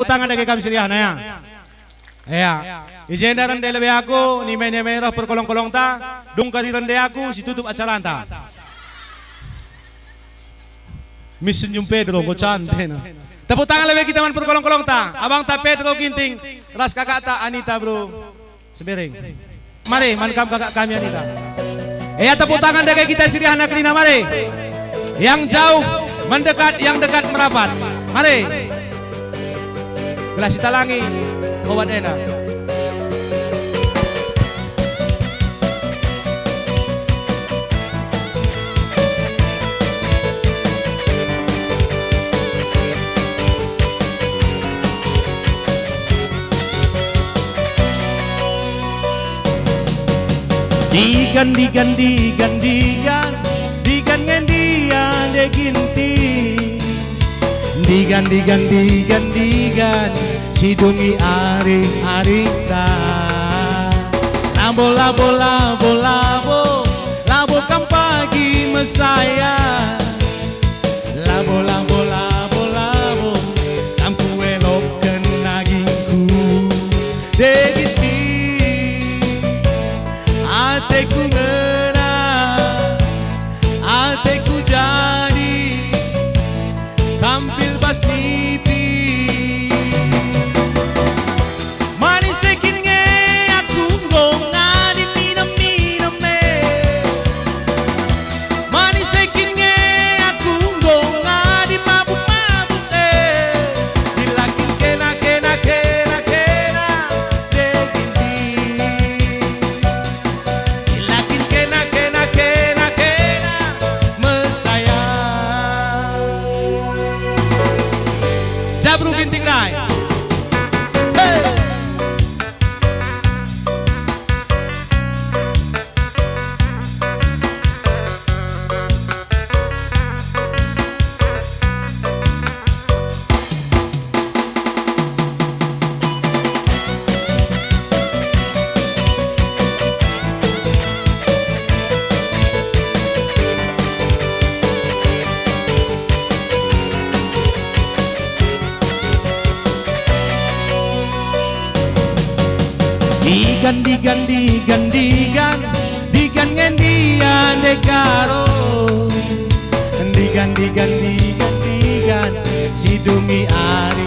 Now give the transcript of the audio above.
tepuk tangan dari kami silihan ya. Ya, ijendaran de lebe aku ni merah perkolong-kolong ta, dung katiran de aku si tutup acara ta. Mission yung Pedro gocan na. Tepuk tangan lebe kita man perkolong-kolong ta. Abang ta Pedro Ginting, ras kakak ta Anita bro. Sembering. Mari mankam kakak kami Anita. Ya tepuk tangan dari kita silihan Akrina mari. Yang jauh mendekat, yang dekat merapat. Mari. Gelas talangi obat enak. Digan ngendian de ginti. Digan sidungi ari ta. Labo kam pagi mesaya. Labo kampu elok kenagingku. De ginti ateku ngena, ateku jadi tampil pas nipi. Manis sekin nge aku ngonga di minum me. Manis sekin nge aku ngonga di mabuk dilakin kena degindi. Dilakin kena mesaya. Jabru Ginting Rai. Digan ngendian de karo. Digan sidungi ari